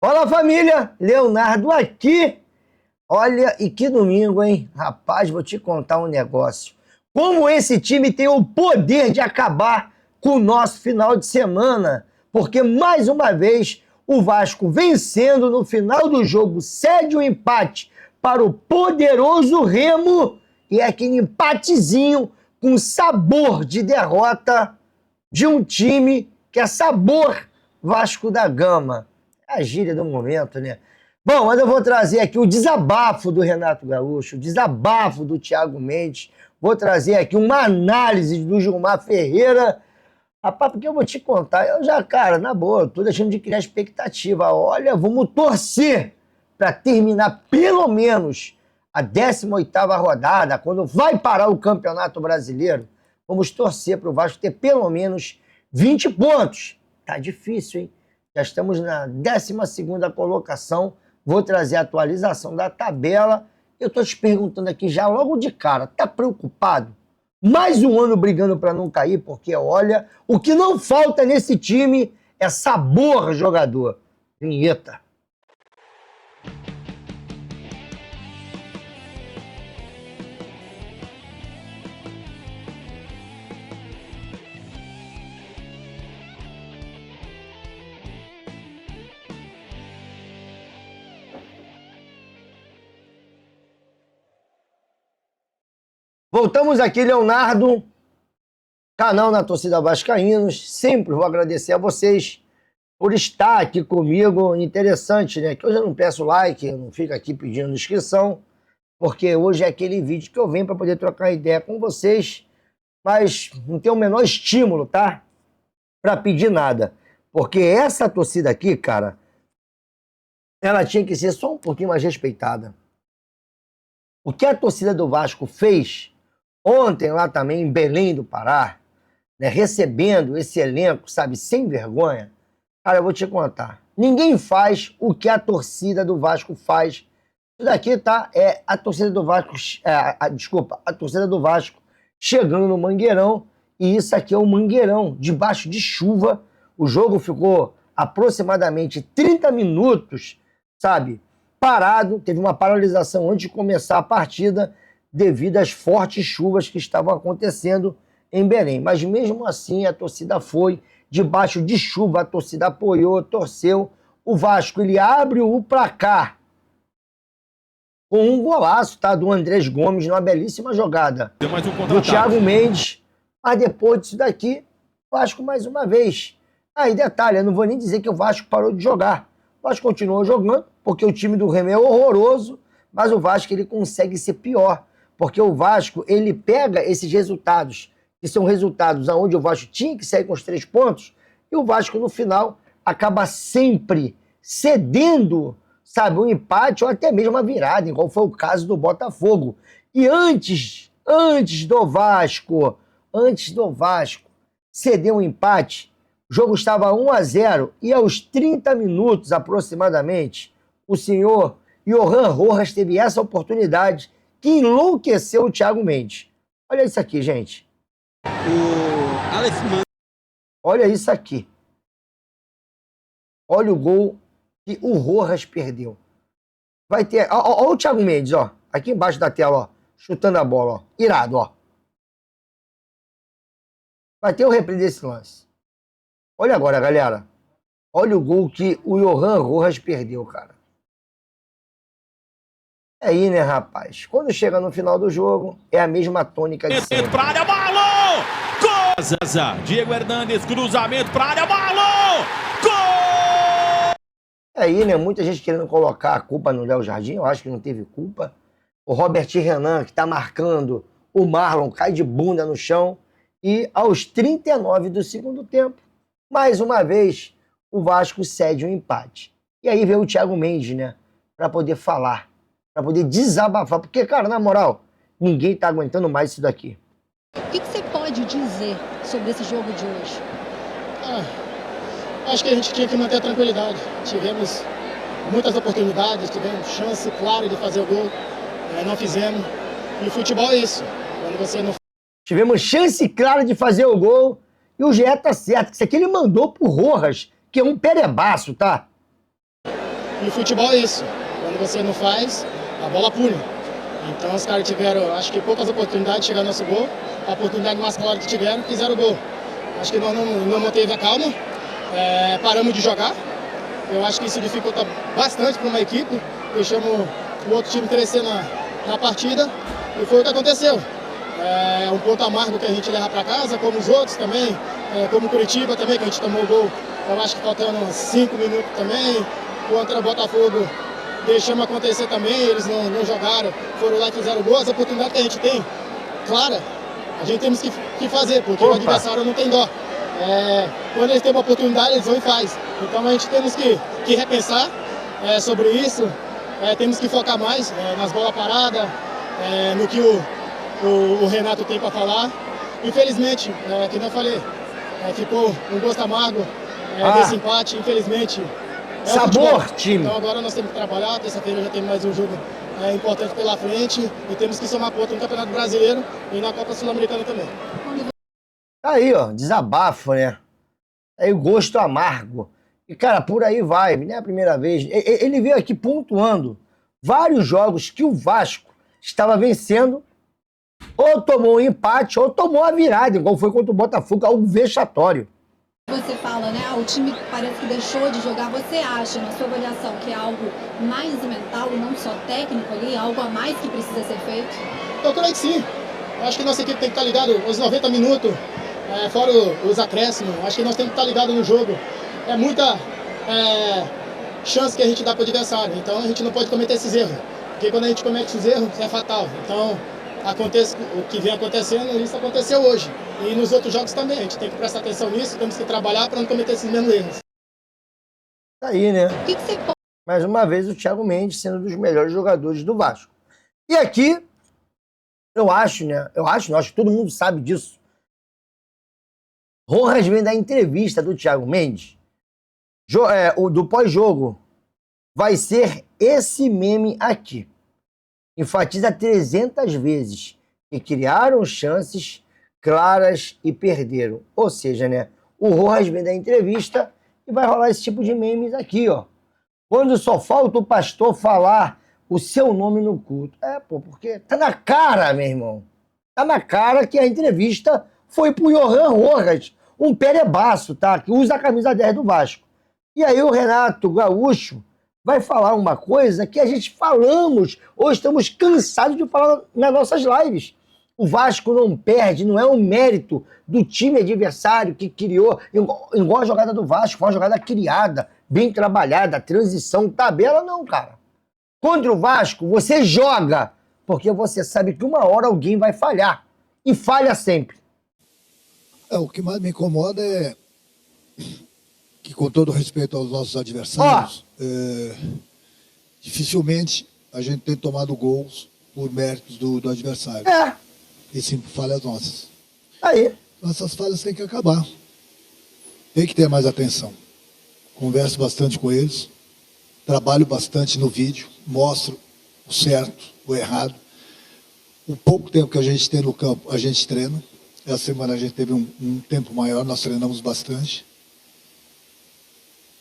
Fala, família! Leonardo aqui. Olha, e que domingo, hein? Rapaz, vou te contar um negócio. Como esse time tem o poder de acabar com o nosso final de semana. Porque, mais uma vez, o Vasco vencendo no final do jogo cede o empate para o poderoso Remo. E é aquele empatezinho com sabor de derrota de um time que é sabor Vasco da Gama. É a gíria do momento, né? Bom, mas eu vou trazer aqui o desabafo do Renato Gaúcho, o desabafo do Thiago Mendes. Vou trazer aqui uma análise do Gilmar Ferreira. Rapaz, porque eu vou te contar, eu já, cara, na boa, tô deixando de criar expectativa. Olha, vamos torcer para terminar pelo menos a 18ª rodada, quando vai parar o Campeonato Brasileiro. Vamos torcer para o Vasco ter pelo menos 20 pontos. Tá difícil, hein? Já estamos na 12ª colocação. Vou trazer a atualização da tabela. Eu tô te perguntando aqui já logo de cara, tá preocupado? Mais um ano brigando para não cair, porque olha, o que não falta nesse time é sabor jogador. Vinheta. Voltamos aqui, Leonardo, canal na Torcida Vascaínos. Sempre vou agradecer a vocês por estar aqui comigo. Interessante, né? Que hoje eu não peço like, eu não fico aqui pedindo inscrição, porque hoje é aquele vídeo que eu venho para poder trocar ideia com vocês, mas não tenho o menor estímulo, tá? Para pedir nada. Porque essa torcida aqui, cara, ela tinha que ser só um pouquinho mais respeitada. O que a torcida do Vasco fez ontem lá também em Belém do Pará, né, recebendo esse elenco, sabe, sem vergonha, cara, eu vou te contar. Ninguém faz o que a torcida do Vasco faz. Isso daqui, tá? É a torcida do Vasco, a torcida do Vasco chegando no Mangueirão, e isso aqui é o Mangueirão, debaixo de chuva. O jogo ficou aproximadamente 30 minutos, sabe, parado. Teve uma paralisação antes de começar a partida, devido às fortes chuvas que estavam acontecendo em Belém. Mas mesmo assim a torcida foi, debaixo de chuva, a torcida apoiou, torceu. O Vasco, ele abre o placar com um golaço, tá, do Andrés Gomes, numa belíssima jogada do Thiago Mendes. Mas depois disso daqui, o Vasco mais uma vez. Aí detalhe, eu não vou nem dizer que o Vasco parou de jogar. O Vasco continuou jogando, porque o time do Remo é horroroso, mas o Vasco ele consegue ser pior. Porque o Vasco, ele pega esses resultados, que são resultados onde o Vasco tinha que sair com os 3 pontos, e o Vasco, no final, acaba sempre cedendo, sabe, um empate ou até mesmo uma virada, igual foi o caso do Botafogo. E antes do Vasco ceder um empate, o jogo estava 1-0 e aos 30 minutos aproximadamente, o senhor Johan Rojas teve essa oportunidade que enlouqueceu o Thiago Mendes. Olha isso aqui, gente. Olha isso aqui. Olha o gol que o Rojas perdeu. Vai ter... Olha o Thiago Mendes, ó. Aqui embaixo da tela, ó. Chutando a bola, ó. Irado, ó. Vai ter o replay desse lance. Olha agora, galera. Olha o gol que o Johan Rojas perdeu, cara. É aí, né, rapaz? Quando chega no final do jogo, é a mesma tônica de sempre. Pra área, Marlon! Gol! Zaza, Diego Hernandes, cruzamento pra área, Marlon! Gol! É aí, né? Muita gente querendo colocar a culpa no Léo Jardim. Eu acho que não teve culpa. O Robert Renan, que tá marcando o Marlon, cai de bunda no chão. E aos 39 do segundo tempo, mais uma vez, o Vasco cede um empate. E aí veio o Thiago Mendes, né? Pra poder falar. Pra poder desabafar. Porque, cara, na moral, ninguém tá aguentando mais isso daqui. O que você pode dizer sobre esse jogo de hoje? Acho que a gente tinha que manter a tranquilidade. Tivemos muitas oportunidades, tivemos chance clara de fazer o gol, não fizemos. E o futebol é isso. Quando você não... Tivemos chance clara de fazer o gol e o GE tá certo. Isso aqui ele mandou pro Rojas, que é um perebaço, tá? E o futebol é isso. Quando você não faz, a bola pune. Então os caras tiveram, acho que poucas oportunidades de chegar no nosso gol. A oportunidade mais clara que tiveram, fizeram o gol. Acho que nós não manteve a calma, paramos de jogar. Eu acho que isso dificulta bastante para uma equipe. Deixamos o outro time crescer na partida e foi o que aconteceu. É um ponto amargo que a gente leva para casa, como os outros também, como o Curitiba também, que a gente tomou o gol, eu acho que faltando 5 minutos também. Contra o Botafogo, deixamos acontecer também, eles não jogaram, foram lá e fizeram o gol. As oportunidades que a gente tem, clara, a gente temos que fazer, porque o adversário não tem dó. Quando eles têm uma oportunidade, eles vão e faz. Então a gente temos que repensar sobre isso, temos que focar mais nas bolas paradas, no que o Renato tem para falar. Infelizmente, que não falei, ficou um gosto amargo desse empate, infelizmente. Sabor, time. Então agora nós temos que trabalhar, terça-feira já tem mais um jogo importante pela frente e temos que somar ponto no Campeonato Brasileiro e na Copa Sul-Americana também. Aí, ó, desabafo, né? Aí o gosto amargo. E, cara, por aí vai, não é a primeira vez. Ele veio aqui pontuando vários jogos que o Vasco estava vencendo, ou tomou um empate, ou tomou a virada, igual foi contra o Botafogo, algo vexatório. Você fala, né? O time parece que deixou de jogar. Você acha, na sua avaliação, que é algo mais mental e não só técnico ali? Algo a mais que precisa ser feito? Eu creio que sim. Eu acho que nossa equipe tem que estar ligada os 90 minutos, fora os acréscimos. Acho que nós temos que estar ligado no jogo. É muita chance que a gente dá para o adversário. Então a gente não pode cometer esses erros. Porque quando a gente comete esses erros, é fatal. Então acontece o que vem acontecendo, isso aconteceu hoje. E nos outros jogos também. A gente tem que prestar atenção nisso, temos que trabalhar para não cometer esses mesmos erros. Tá aí, né? O que você pode... Mais uma vez o Thiago Mendes sendo um dos melhores jogadores do Vasco. E aqui, eu acho, que todo mundo sabe disso. Rojas vem da entrevista do Thiago Mendes, do pós-jogo, vai ser esse meme aqui. Enfatiza 300 vezes que criaram chances claras e perderam. Ou seja, né? O Rojas vem da entrevista e vai rolar esse tipo de memes aqui, ó. Quando só falta o pastor falar o seu nome no culto. Porque tá na cara, meu irmão. Tá na cara que a entrevista foi pro Johan Rojas, um perebaço, tá? Que usa a camisa 10 do Vasco. E aí o Renato Gaúcho vai falar uma coisa que a gente falamos, ou estamos cansados de falar nas nossas lives. O Vasco não perde, não é um mérito do time adversário que criou, igual a jogada do Vasco, foi uma jogada criada, bem trabalhada, transição, tabela, não, cara. Contra o Vasco, você joga, porque você sabe que uma hora alguém vai falhar, e falha sempre. O que mais me incomoda é que, com todo respeito aos nossos adversários, dificilmente a gente tem tomado gols por méritos do adversário. E sim por falhas nossas. Aí. Nossas falhas têm que acabar. Tem que ter mais atenção. Converso bastante com eles, trabalho bastante no vídeo, mostro o certo, o errado. O pouco tempo que a gente tem no campo, a gente treina. Essa semana a gente teve um tempo maior, nós treinamos bastante.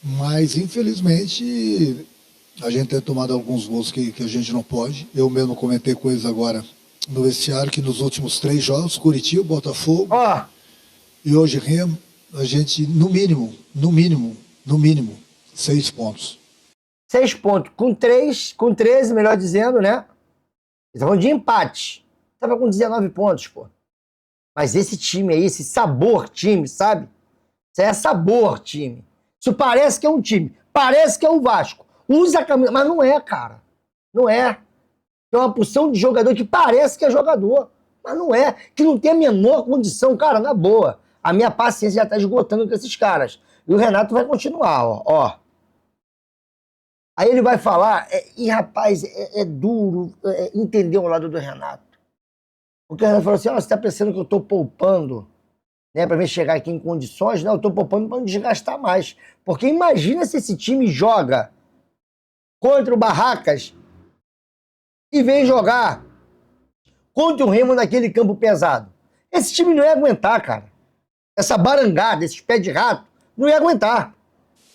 Mas, infelizmente, a gente tem tomado alguns gols que a gente não pode. Eu mesmo comentei coisas agora no vestiário, que nos últimos 3 jogos, Curitiba, Botafogo e hoje Remo, a gente, no mínimo, 6 pontos. 6 pontos. Com 13, melhor dizendo, né? Estavam de empate. Estava com 19 pontos, pô. Mas esse time aí, esse sabor time, sabe? Isso é sabor time. Isso parece que é um time. Parece que é o Vasco. Usa a camisa, mas não é, cara. Não é. Tem uma porção de jogador que parece que é jogador, mas não é. Que não tem a menor condição. Cara, na boa. A minha paciência já tá esgotando com esses caras. E o Renato vai continuar, ó. Aí ele vai falar, rapaz, é duro entender o lado do Renato. Porque o Renato falou assim, você tá pensando que eu tô poupando, né, pra mim chegar aqui em condições? Não, eu tô poupando pra não desgastar mais. Porque imagina se esse time joga contra o Barracas e vem jogar contra o Remo naquele campo pesado. Esse time não ia aguentar, cara. Essa barangada, esses pés de rato, não ia aguentar.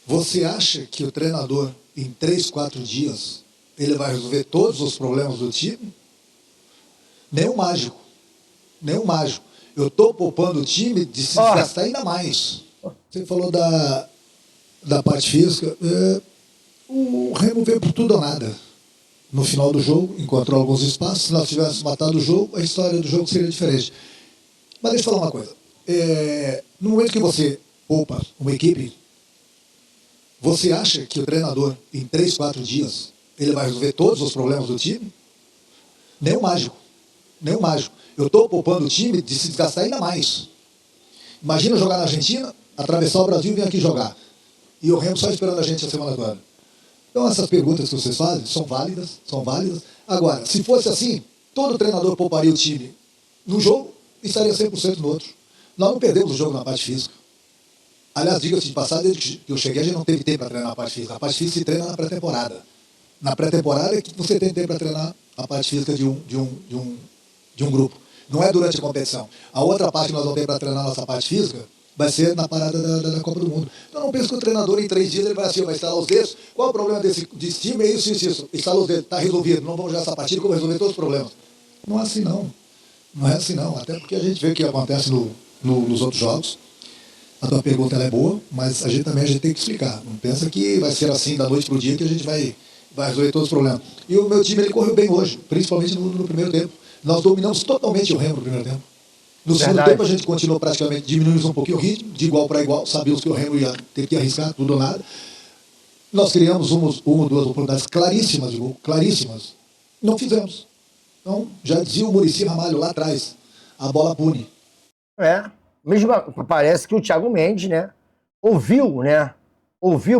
Você acha que o treinador em 3, 4 dias, ele vai resolver todos os problemas do time? Nem um mágico. Nem um mágico. Eu estou poupando o time de se desgastar ainda mais. Você falou da parte física. O Remo veio por tudo ou nada. No final do jogo, encontrou alguns espaços. Se nós tivéssemos matado o jogo, a história do jogo seria diferente. Mas deixa eu falar uma coisa. No momento que você poupa uma equipe, você acha que o treinador, em 3, 4 dias, ele vai resolver todos os problemas do time? Nem um mágico. Nem um mágico. Eu estou poupando o time de se desgastar ainda mais. Imagina jogar na Argentina, atravessar o Brasil e vir aqui jogar. E o Remo só esperando a gente a semana toda. Então essas perguntas que vocês fazem são válidas, são válidas. Agora, se fosse assim, todo treinador pouparia o time no jogo e estaria 100% no outro. Nós não perdemos o jogo na parte física. Aliás, diga-se de passagem, desde que eu cheguei, a gente não teve tempo para treinar a parte física. A parte física se treina na pré-temporada. Na pré-temporada é que você tem tempo para treinar a parte física de um grupo. Não é durante a competição. A outra parte que nós vamos ter para treinar a nossa parte física vai ser na parada da Copa do Mundo. Então não penso que o treinador em 3 dias ele vai instalar os dedos. Qual é o problema desse time? É isso. Instala os dedos, está resolvido. Não vamos jogar essa partida, como resolver todos os problemas. Não é assim não. Não é assim não. Até porque a gente vê o que acontece nos outros jogos. A tua pergunta ela é boa, mas a gente tem que explicar. Não pensa que vai ser assim da noite para o dia que a gente vai resolver todos os problemas. E o meu time ele correu bem hoje, principalmente no primeiro tempo. Nós dominamos totalmente o Remo no primeiro tempo. No segundo tempo a gente continuou praticamente, diminuímos um pouquinho o ritmo, de igual para igual, sabíamos que o Remo ia ter que arriscar tudo ou nada. Nós criamos uma ou duas oportunidades claríssimas de gol, claríssimas. Não fizemos. Então, já dizia o Muricy Ramalho lá atrás, a bola pune. Mesmo parece que o Thiago Mendes, né, ouviu,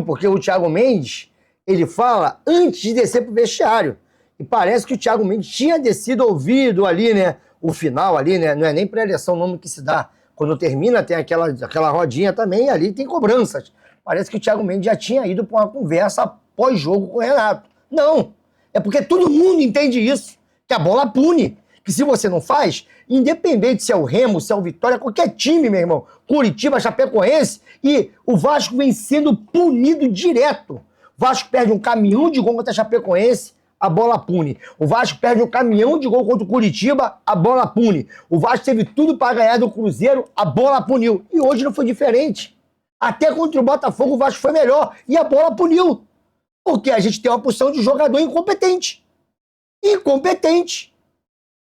porque o Thiago Mendes, ele fala antes de descer pro vestiário. E parece que o Thiago Mendes tinha descido ouvido ali, né, o final ali, né, não é nem pré-eleição o nome que se dá. Quando termina tem aquela rodinha também e ali tem cobranças. Parece que o Thiago Mendes já tinha ido para uma conversa pós-jogo com o Renato. Não, é porque todo mundo entende isso, que a bola pune. Que se você não faz, independente se é o Remo, se é o Vitória, qualquer time, meu irmão, Curitiba, Chapecoense, e o Vasco vem sendo punido direto. O Vasco perde um caminhão de gol contra a Chapecoense, a bola pune. O Vasco perde um caminhão de gol contra o Curitiba, a bola pune. O Vasco teve tudo para ganhar do Cruzeiro, a bola puniu. E hoje não foi diferente. Até contra o Botafogo o Vasco foi melhor e a bola puniu. Porque a gente tem uma porção de jogador incompetente.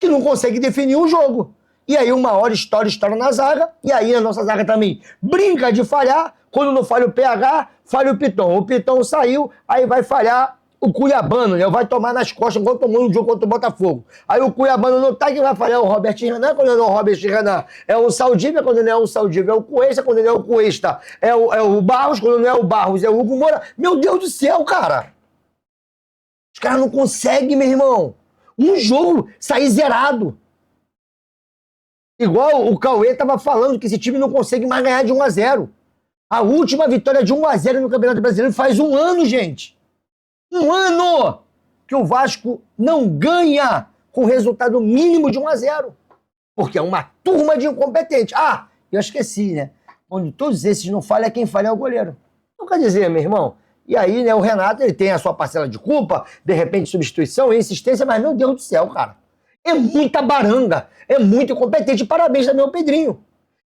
Que não consegue definir um jogo. E aí uma hora estoura na zaga, e aí a nossa zaga também brinca de falhar, quando não falha o PH, falha o Piton. O Piton saiu, aí vai falhar o Cuiabano, né? Vai tomar nas costas, igual tomou no jogo contra o Botafogo. Aí o Cuiabano não tá, que vai falhar o Robert Renan, quando não é o Robert Renan. É o Saldívia, quando não é o Saldívia. É o Cuesta, quando não é o Cuesta. É o Barros, quando não é o Barros. É o Hugo Moura. Meu Deus do céu, cara! Os caras não conseguem, meu irmão. Um jogo sair zerado. Igual o Cauê estava falando que esse time não consegue mais ganhar de 1-0. A última vitória de 1-0 no Campeonato Brasileiro faz 1 ano, gente. 1 ano que o Vasco não ganha com resultado mínimo de 1-0. Porque é uma turma de incompetentes. Ah, eu esqueci, né? Onde todos esses não falham, quem falha é o goleiro. Não quer dizer, meu irmão. E aí, né, o Renato, ele tem a sua parcela de culpa, de repente substituição, insistência, mas meu Deus do céu, cara. É muita baranga, é muito incompetente. Parabéns também ao Pedrinho.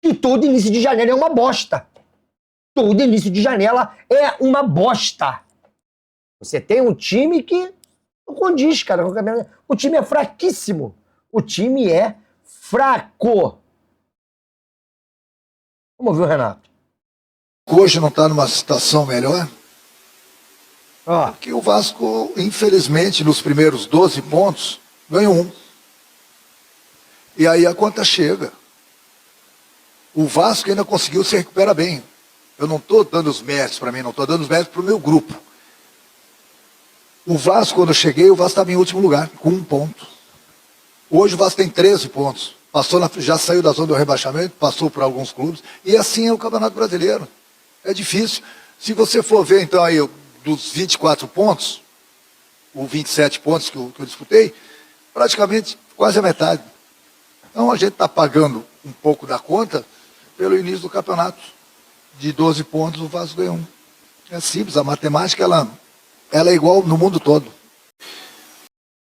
Que todo início de janela é uma bosta. Todo início de janela é uma bosta. Você tem um time que não condiz, cara. O time é fraquíssimo. O time é fraco. Vamos ouvir o Renato. Hoje não está numa situação melhor? Porque o Vasco, infelizmente, nos primeiros 12 pontos, ganhou 1. E aí a conta chega. O Vasco ainda conseguiu se recuperar bem. Eu não estou dando os méritos para mim, não estou dando os méritos para o meu grupo. O Vasco, quando eu cheguei, o Vasco estava em último lugar, com 1 ponto. Hoje o Vasco tem 13 pontos. Já saiu da zona do rebaixamento, passou por alguns clubes. E assim é o Campeonato Brasileiro. É difícil. Se você for ver, então, aí, dos 24 pontos, ou 27 pontos que eu disputei, praticamente quase a metade. Então a gente está pagando um pouco da conta pelo início do campeonato. De 12 pontos, o Vasco ganhou 1. É simples, a matemática ela é igual no mundo todo.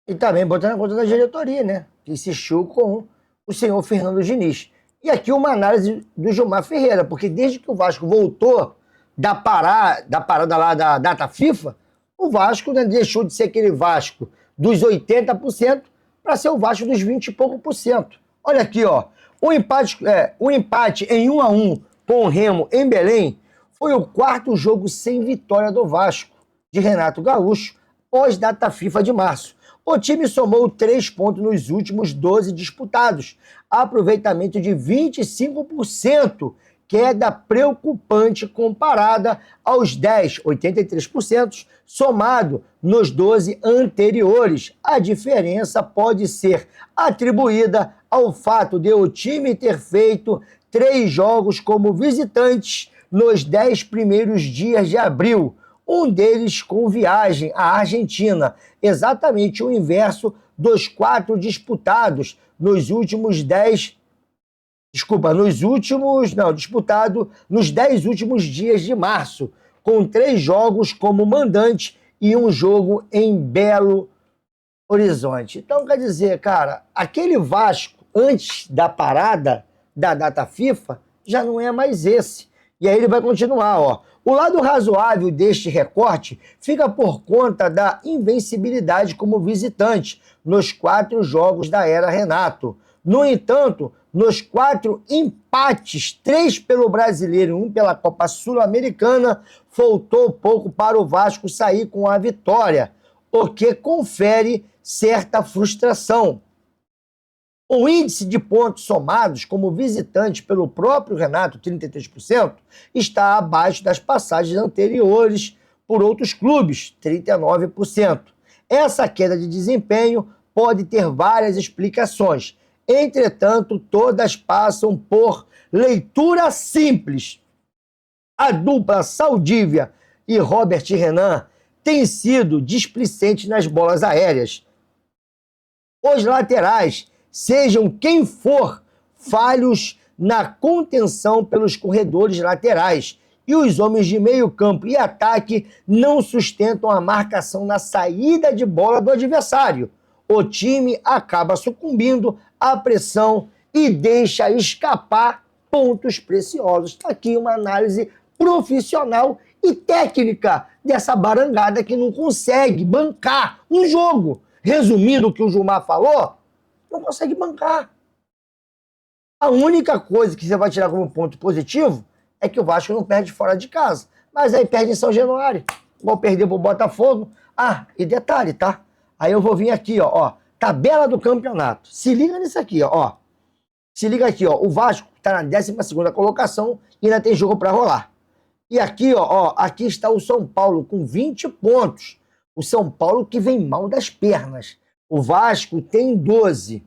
E também botando na conta da diretoria, né? Que insistiu com o senhor Fernando Diniz. E aqui uma análise do Gilmar Ferreira, porque desde que o Vasco voltou da parada lá da data FIFA, o Vasco, né, deixou de ser aquele Vasco dos 80% para ser o Vasco dos 20 e pouco por cento. Olha aqui, ó. O empate em 1-1 com o Remo em Belém foi o quarto jogo sem vitória do Vasco, de Renato Gaúcho, pós-data FIFA de março. O time somou 3 pontos nos últimos 12 disputados, aproveitamento de 25%, queda preocupante comparada aos 10, 83%, somado nos 12 anteriores. A diferença pode ser atribuída ao fato de o time ter feito 3 jogos como visitantes nos 10 primeiros dias de abril, um deles com viagem à Argentina, exatamente o inverso dos 4 disputados disputado nos 10 últimos dias de março, com 3 jogos como mandante e um jogo em Belo Horizonte. Então, quer dizer, cara, aquele Vasco antes da parada da data FIFA já não é mais esse. E aí ele vai continuar, ó. O lado razoável deste recorte fica por conta da invencibilidade como visitante nos 4 jogos da era Renato. No entanto, nos 4 empates, 3 pelo Brasileiro e 1 pela Copa Sul-Americana, faltou pouco para o Vasco sair com a vitória, o que confere certa frustração. O índice de pontos somados como visitante pelo próprio Renato, 33%, está abaixo das passagens anteriores por outros clubes, 39%. Essa queda de desempenho pode ter várias explicações. Entretanto, todas passam por leitura simples. A dupla Saldívia e Robert Renan têm sido displicentes nas bolas aéreas. Os laterais, sejam quem for, falhos na contenção pelos corredores laterais, e os homens de meio campo e ataque não sustentam a marcação na saída de bola do adversário. O time acaba sucumbindo à pressão e deixa escapar pontos preciosos. Está aqui uma análise profissional e técnica dessa barangada que não consegue bancar um jogo. Resumindo o que o Gilmar falou, não consegue bancar. A única coisa que você vai tirar como ponto positivo é que o Vasco não perde fora de casa. Mas aí perde em São Januário. Igual perder pro Botafogo. Ah, e detalhe, tá? Aí eu vou vir aqui, ó. Tabela do campeonato. Se liga nisso aqui, ó. Se liga aqui, ó. O Vasco tá na 12ª colocação e ainda tem jogo para rolar. E aqui, ó, aqui está o São Paulo com 20 pontos. O São Paulo que vem mal das pernas. O Vasco tem 12,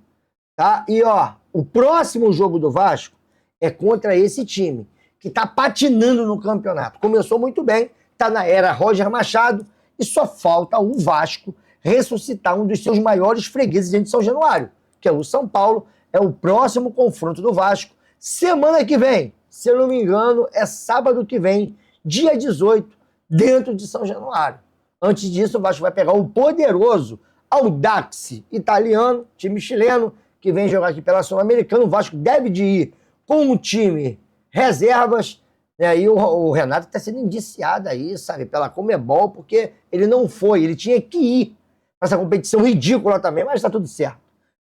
tá? E, ó, o próximo jogo do Vasco é contra esse time, que tá patinando no campeonato. Começou muito bem, tá na era Roger Machado, e só falta o Vasco ressuscitar um dos seus maiores fregueses dentro de São Januário, que é o São Paulo. É o próximo confronto do Vasco, semana que vem. Se eu não me engano, é sábado que vem, dia 18, dentro de São Januário. Antes disso, o Vasco vai pegar o poderoso Audax italiano, time chileno, que vem jogar aqui pela Sul-Americana. O Vasco deve de ir com um time reservas, né? E o Renato está sendo indiciado aí, sabe, pela Conmebol, porque ele não foi, ele tinha que ir para essa competição ridícula também, mas está tudo certo.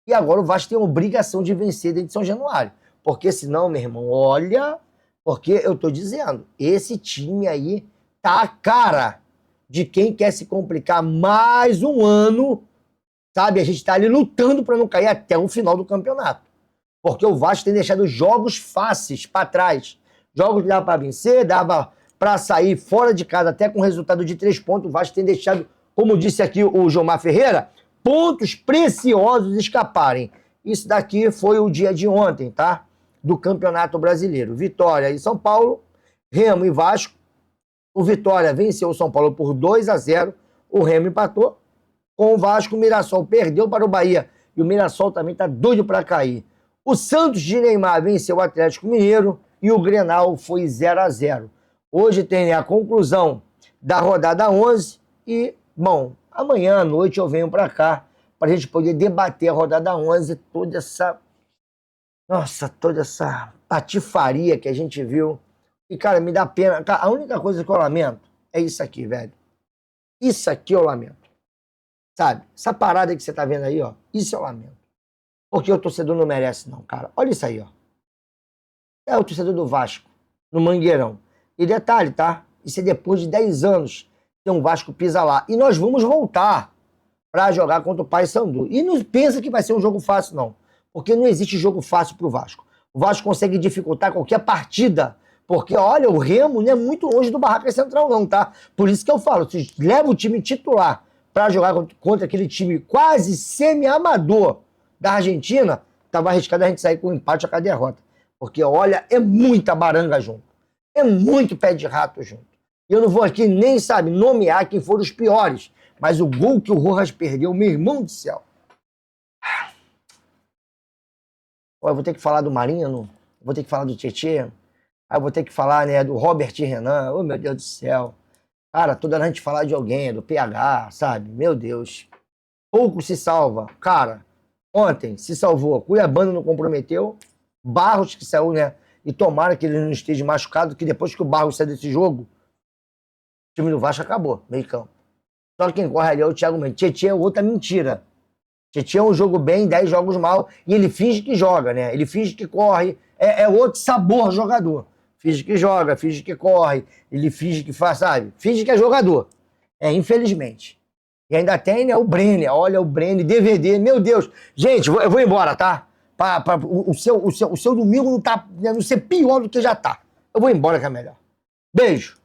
E agora o Vasco tem a obrigação de vencer dentro de São Januário, porque senão, meu irmão, olha, porque eu tô dizendo, esse time aí tá a cara de quem quer se complicar mais um ano, sabe? A gente tá ali lutando para não cair até o final do campeonato. Porque o Vasco tem deixado jogos fáceis para trás. Jogos que dava para vencer, dava para sair fora de casa até com resultado de 3 pontos. O Vasco tem deixado, como disse aqui o Gilmar Ferreira, pontos preciosos escaparem. Isso daqui foi o dia de ontem, tá? Do Campeonato Brasileiro. Vitória e São Paulo, Remo e Vasco. O Vitória venceu o São Paulo por 2-0. O Remo empatou. Com o Vasco, o Mirassol perdeu para o Bahia. E o Mirassol também está doido para cair. O Santos de Neymar venceu o Atlético Mineiro. E o Grenal foi 0-0. Hoje tem a conclusão da rodada 11. E, bom, amanhã à noite eu venho para cá para a gente poder debater a rodada 11, toda essa patifaria que a gente viu. E, cara, me dá pena. Cara, a única coisa que eu lamento é isso aqui, velho. Isso aqui eu lamento. Sabe? Essa parada que você tá vendo aí, ó. Isso eu lamento. Porque o torcedor não merece, não, cara. Olha isso aí, ó. É o torcedor do Vasco, no Mangueirão. E detalhe, tá? Isso é depois de 10 anos que um Vasco pisa lá. E nós vamos voltar para jogar contra o Paysandu. E não pensa que vai ser um jogo fácil, não. Porque não existe jogo fácil pro Vasco. O Vasco consegue dificultar qualquer partida. Porque, olha, o Remo não é muito longe do Barraca Central, não, tá? Por isso que eu falo, se leva o time titular para jogar contra aquele time quase semi-amador da Argentina, tava arriscado a gente sair com um empate ou com a derrota. Porque, olha, é muita baranga junto. É muito pé de rato junto. E eu não vou aqui nem, sabe, nomear quem foram os piores. Mas o gol que o Rojas perdeu, meu irmão do céu. Eu vou ter que falar do Marinho, vou ter que falar do Tietê, aí eu vou ter que falar, né, do Robert e Renan. Oh, meu Deus do céu. Cara, toda hora a gente falar de alguém, do PH, sabe? Meu Deus. Pouco se salva. Cara, ontem se salvou. Cuiabano não comprometeu. Barros que saiu, né? E tomara que ele não esteja machucado, que depois que o Barros sair desse jogo, o time do Vasco acabou, meio campo. Só quem corre ali é o Thiago Mendes. Tietê é outra mentira. Tietê é um jogo bem, 10 jogos mal, e ele finge que joga, né? Ele finge que corre, é outro sabor jogador. Finge que joga, finge que corre, ele finge que faz, sabe? Finge que é jogador. Infelizmente. E ainda tem, né, o Brenner, olha o Brenner, DVD, meu Deus. Gente, eu vou embora, tá? O seu domingo não ser pior do que já tá. Eu vou embora que é melhor. Beijo.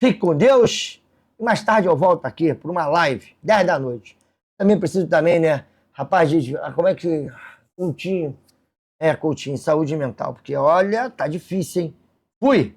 Fique com Deus. E mais tarde eu volto aqui para uma live, 10 da noite. Também preciso também, né? Rapaz, gente, como é que... Coutinho, saúde mental. Porque, olha, tá difícil, hein? Fui!